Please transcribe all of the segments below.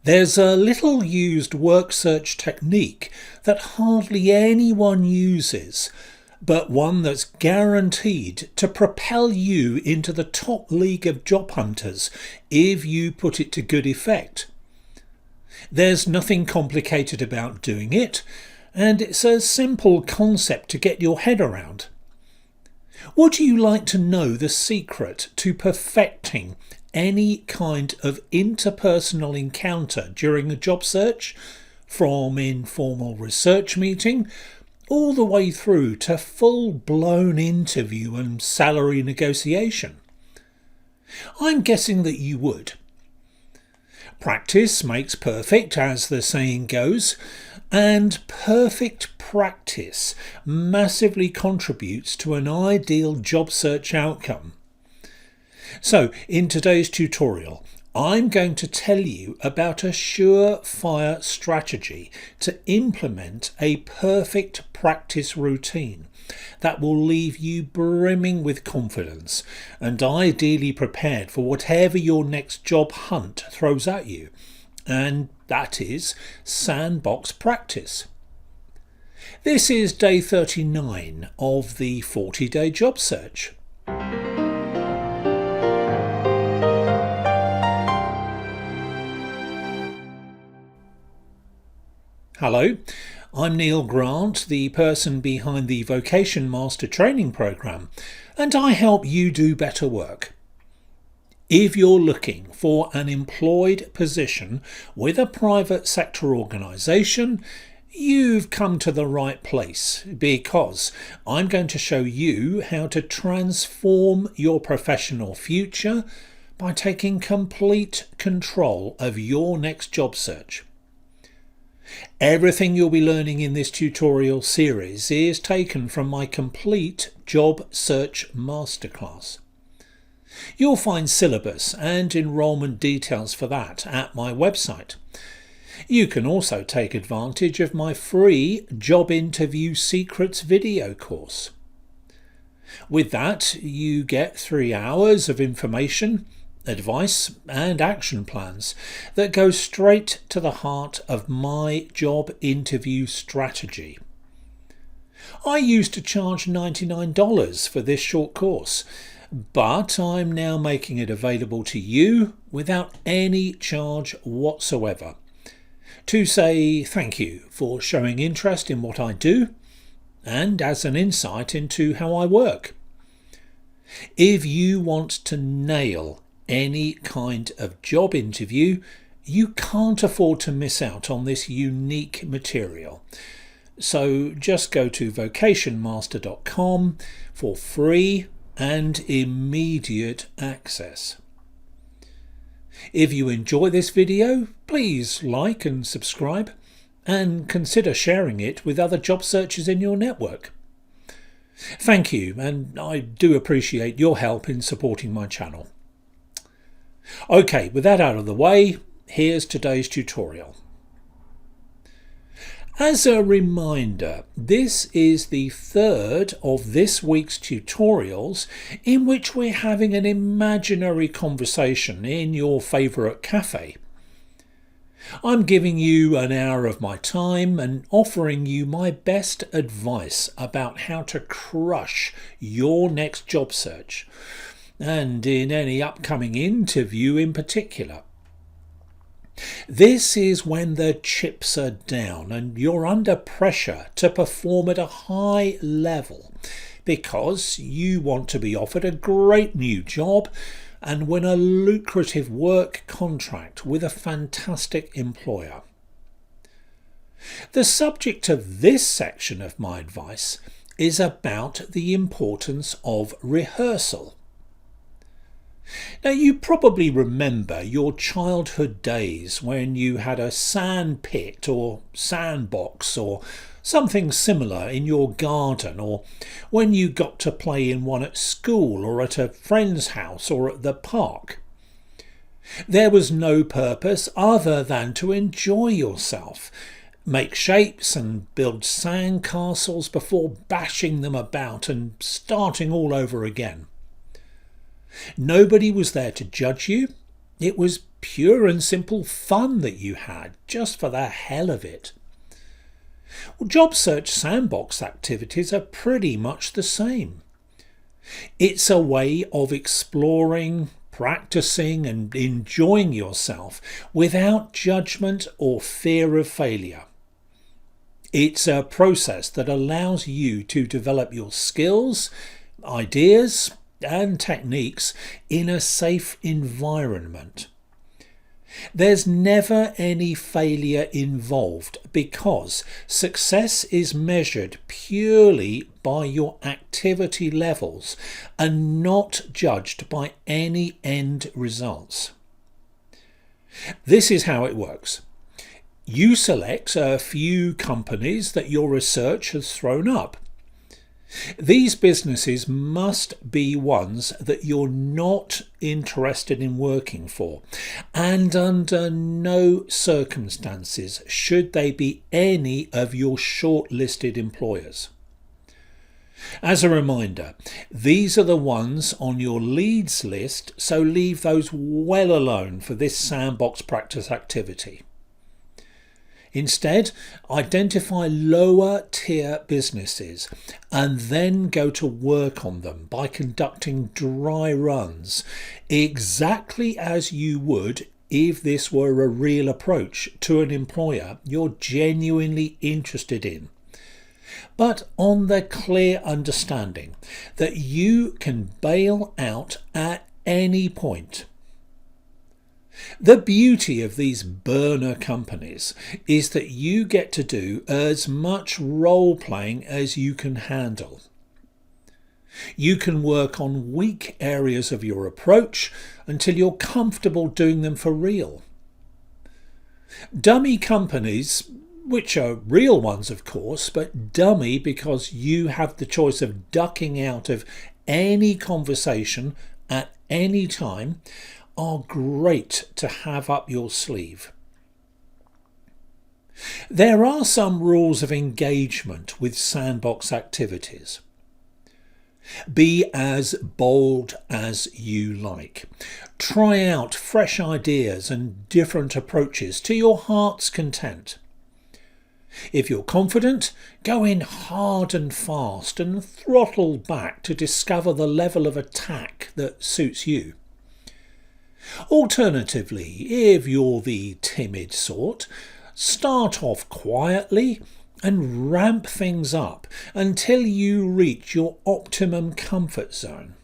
There's a little used work search technique that hardly anyone uses, but one that's guaranteed to propel you into the top league of job hunters if you put it to good effect. There's nothing complicated about doing it, and it's a simple concept to get your head around. Would you like to know the secret to perfecting any kind of interpersonal encounter during a job search, from informal research meeting all the way through to full-blown interview and salary negotiation? I'm guessing that you would. Practice makes perfect, as the saying goes, and perfect practice massively contributes to an ideal job search outcome. So, in today's tutorial, I'm going to tell you about a surefire strategy to implement a perfect practice routine that will leave you brimming with confidence and ideally prepared for whatever your next job hunt throws at you, and that is Sandbox Practice. This is day 39 of the 40-day job search. Hello, I'm Neil Grant, the person behind the Vocation Master Training Programme, and I help you do better work. If you're looking for an employed position with a private sector organisation, you've come to the right place, because I'm going to show you how to transform your professional future by taking complete control of your next job search. Everything you'll be learning in this tutorial series is taken from my complete Job Search Masterclass. You'll find syllabus and enrolment details for that at my website. You can also take advantage of my free Job Interview Secrets video course. With that, you get 3 hours of information, advice and action plans that go straight to the heart of my job interview strategy. I used to charge $99 for this short course, but I'm now making it available to you without any charge whatsoever, to say thank you for showing interest in what I do and as an insight into how I work. If you want to nail any kind of job interview, you can't afford to miss out on this unique material. So just go to vocationmaster.com for free and immediate access. If you enjoy this video, please like and subscribe, and consider sharing it with other job searchers in your network. Thank you, and I do appreciate your help in supporting my channel. Okay, with that out of the way, here's today's tutorial. As a reminder, this is the third of this week's tutorials in which we're having an imaginary conversation in your favourite cafe. I'm giving you an hour of my time and offering you my best advice about how to crush your next job search, and in any upcoming interview in particular. This is when the chips are down and you're under pressure to perform at a high level because you want to be offered a great new job and win a lucrative work contract with a fantastic employer. The subject of this section of my advice is about the importance of rehearsal. Now, you probably remember your childhood days when you had a sand pit or sandbox or something similar in your garden, or when you got to play in one at school or at a friend's house or at the park. There was no purpose other than to enjoy yourself, make shapes and build sand castles before bashing them about and starting all over again. Nobody was there to judge you. It was pure and simple fun that you had, just for the hell of it. Well, job search sandbox activities are pretty much the same. It's a way of exploring, practicing and enjoying yourself without judgment or fear of failure. It's a process that allows you to develop your skills, ideas and techniques in a safe environment. There's never any failure involved because success is measured purely by your activity levels and not judged by any end results. This is how it works. You select a few companies that your research has thrown up. These businesses must be ones that you're not interested in working for, and under no circumstances should they be any of your shortlisted employers. As a reminder, these are the ones on your leads list, so leave those well alone for this sandbox practice activity. Instead, identify lower tier businesses and then go to work on them by conducting dry runs, exactly as you would if this were a real approach to an employer you're genuinely interested in. But on the clear understanding that you can bail out at any point. The beauty of these burner companies is that you get to do as much role playing as you can handle. You can work on weak areas of your approach until you're comfortable doing them for real. Dummy companies, which are real ones of course, but dummy because you have the choice of ducking out of any conversation at any time, are great to have up your sleeve. There are some rules of engagement with sandbox activities. Be as bold as you like. Try out fresh ideas and different approaches to your heart's content. If you're confident, go in hard and fast and throttle back to discover the level of attack that suits you. Alternatively, if you're the timid sort, start off quietly and ramp things up until you reach your optimum comfort zone.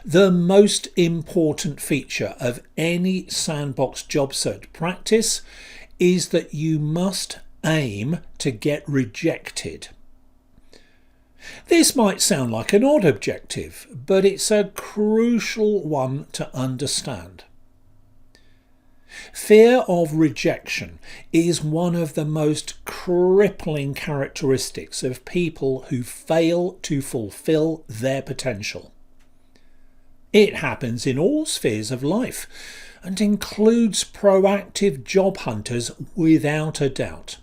The most important feature of any sandbox job search practice is that you must aim to get rejected. This might sound like an odd objective, but it's a crucial one to understand. Fear of rejection is one of the most crippling characteristics of people who fail to fulfill their potential. It happens in all spheres of life and includes proactive job hunters without a doubt.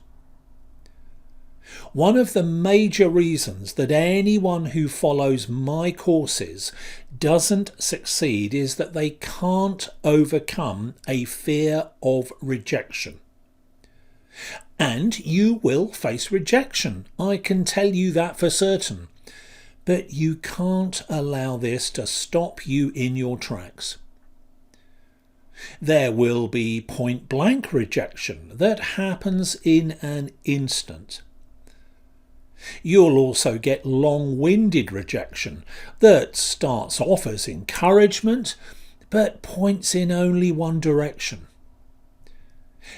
One of the major reasons that anyone who follows my courses doesn't succeed is that they can't overcome a fear of rejection. And you will face rejection, I can tell you that for certain. But you can't allow this to stop you in your tracks. There will be point-blank rejection that happens in an instant. You'll also get long-winded rejection that starts off as encouragement but points in only one direction.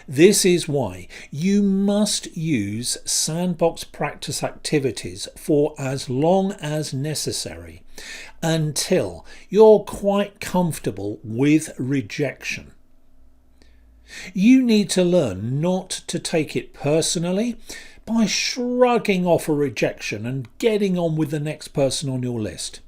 This is why you must use sandbox practice activities for as long as necessary until you're quite comfortable with rejection. You need to learn not to take it personally by shrugging off a rejection and getting on with the next person on your list.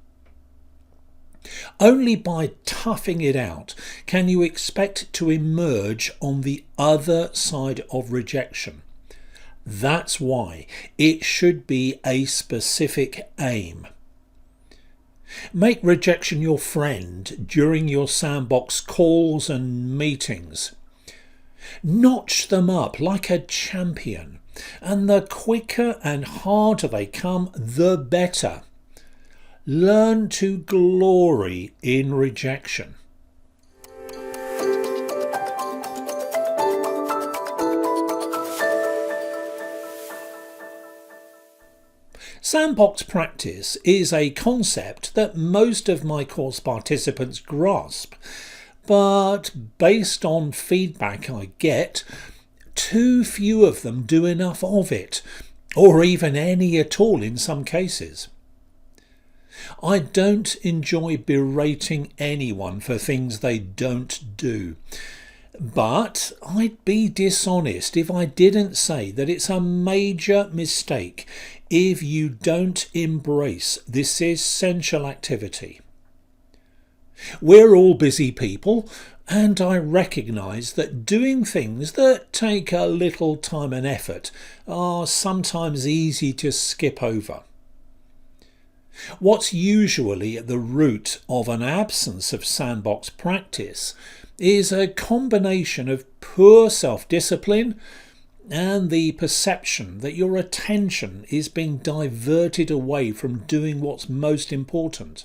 Only by toughing it out can you expect to emerge on the other side of rejection. That's why it should be a specific aim. Make rejection your friend during your sandbox calls and meetings. Notch them up like a champion, and the quicker and harder they come, the better. Learn to glory in rejection. Sandbox practice is a concept that most of my course participants grasp, but based on feedback I get, too few of them do enough of it, or even any at all in some cases. I don't enjoy berating anyone for things they don't do, but I'd be dishonest if I didn't say that it's a major mistake if you don't embrace this essential activity. We're all busy people, and I recognise that doing things that take a little time and effort are sometimes easy to skip over. What's usually at the root of an absence of sandbox practice is a combination of poor self-discipline and the perception that your attention is being diverted away from doing what's most important.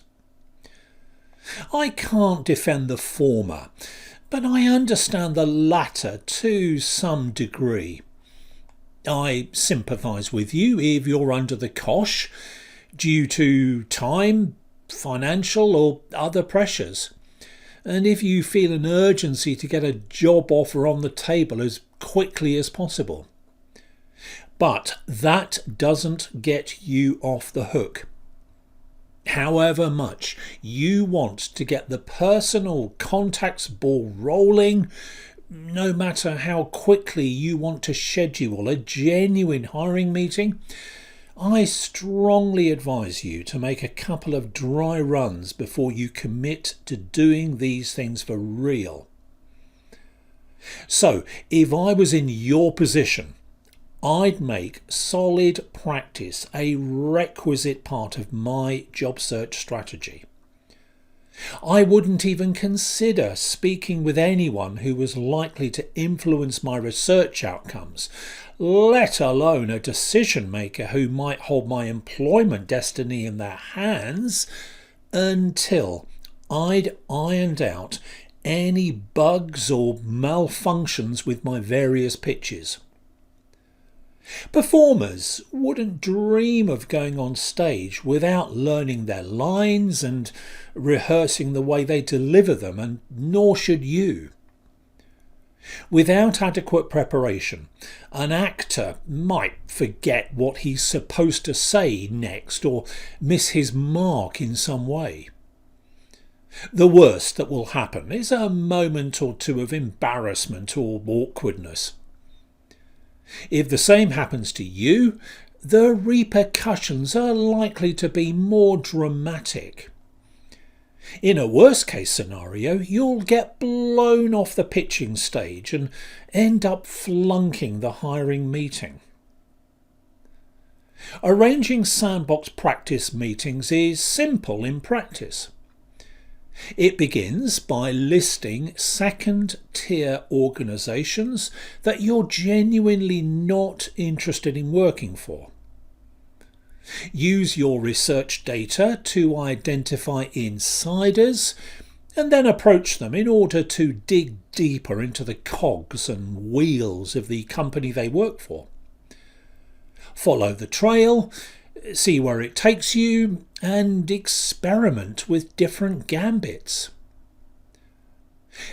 I can't defend the former, but I understand the latter to some degree. I sympathise with you if you're under the cosh due to time, financial or other pressures, and if you feel an urgency to get a job offer on the table as quickly as possible. But that doesn't get you off the hook. However much you want to get the personal contacts ball rolling, no matter how quickly you want to schedule a genuine hiring meeting, I strongly advise you to make a couple of dry runs before you commit to doing these things for real. So, if I was in your position, I'd make solid practice a requisite part of my job search strategy. I wouldn't even consider speaking with anyone who was likely to influence my research outcomes, let alone a decision maker who might hold my employment destiny in their hands, until I'd ironed out any bugs or malfunctions with my various pitches. Performers wouldn't dream of going on stage without learning their lines and rehearsing the way they deliver them, and nor should you. Without adequate preparation, an actor might forget what he's supposed to say next or miss his mark in some way. The worst that will happen is a moment or two of embarrassment or awkwardness. If the same happens to you, the repercussions are likely to be more dramatic. In a worst case scenario, you'll get blown off the pitching stage and end up flunking the hiring meeting. Arranging sandbox practice meetings is simple in practice. It begins by listing second-tier organisations that you're genuinely not interested in working for. Use your research data to identify insiders and then approach them in order to dig deeper into the cogs and wheels of the company they work for. Follow the trail, see where it takes you, and experiment with different gambits.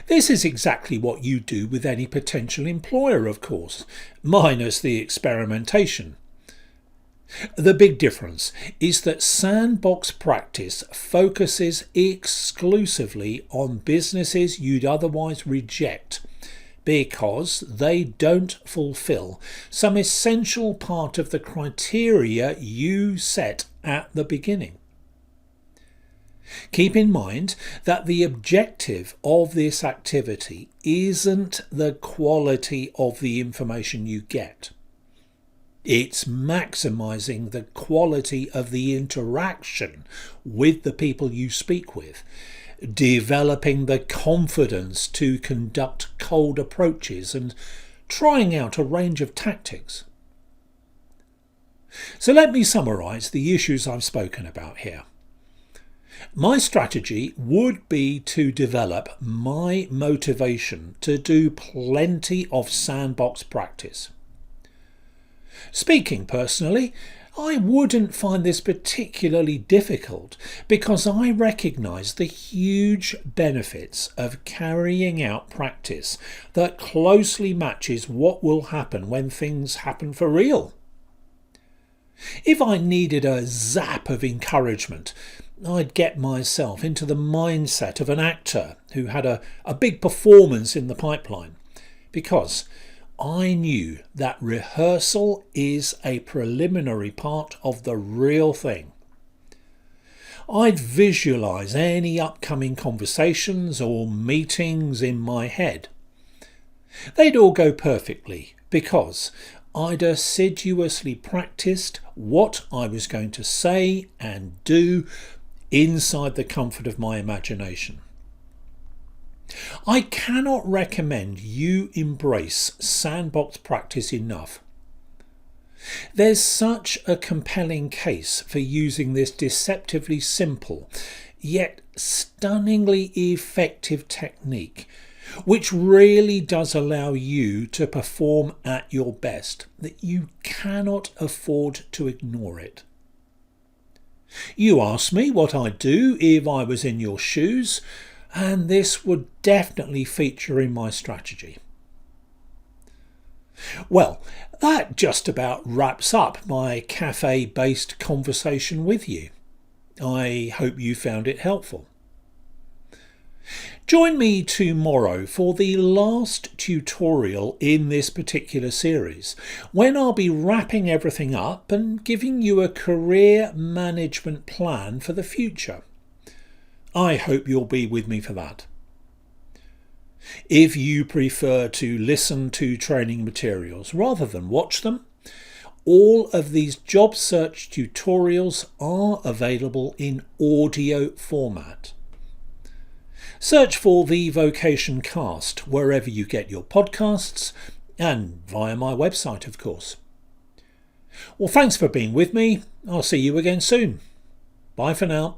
This is exactly what you do with any potential employer, of course, minus the experimentation. The big difference is that sandbox practice focuses exclusively on businesses you'd otherwise reject because they don't fulfill some essential part of the criteria you set at the beginning. Keep in mind that the objective of this activity isn't the quality of the information you get. It's maximising the quality of the interaction with the people you speak with, developing the confidence to conduct cold approaches and trying out a range of tactics. So let me summarise the issues I've spoken about here. My strategy would be to develop my motivation to do plenty of sandbox practice. Speaking personally, I wouldn't find this particularly difficult because I recognise the huge benefits of carrying out practice that closely matches what will happen when things happen for real. If I needed a zap of encouragement, I'd get myself into the mindset of an actor who had a big performance in the pipeline, because I knew that rehearsal is a preliminary part of the real thing. I'd visualise any upcoming conversations or meetings in my head. They'd all go perfectly because I'd assiduously practiced what I was going to say and do inside the comfort of my imagination. I cannot recommend you embrace sandbox practice enough. There's such a compelling case for using this deceptively simple yet stunningly effective technique, which really does allow you to perform at your best, that you cannot afford to ignore it. You asked me what I'd do if I was in your shoes, and this would definitely feature in my strategy. Well, that just about wraps up my cafe-based conversation with you. I hope you found it helpful. Join me tomorrow for the last tutorial in this particular series, when I'll be wrapping everything up and giving you a career management plan for the future. I hope you'll be with me for that. If you prefer to listen to training materials rather than watch them, all of these job search tutorials are available in audio format. Search for the Vocation Cast wherever you get your podcasts, and via my website, of course. Well, thanks for being with me. I'll see you again soon. Bye for now.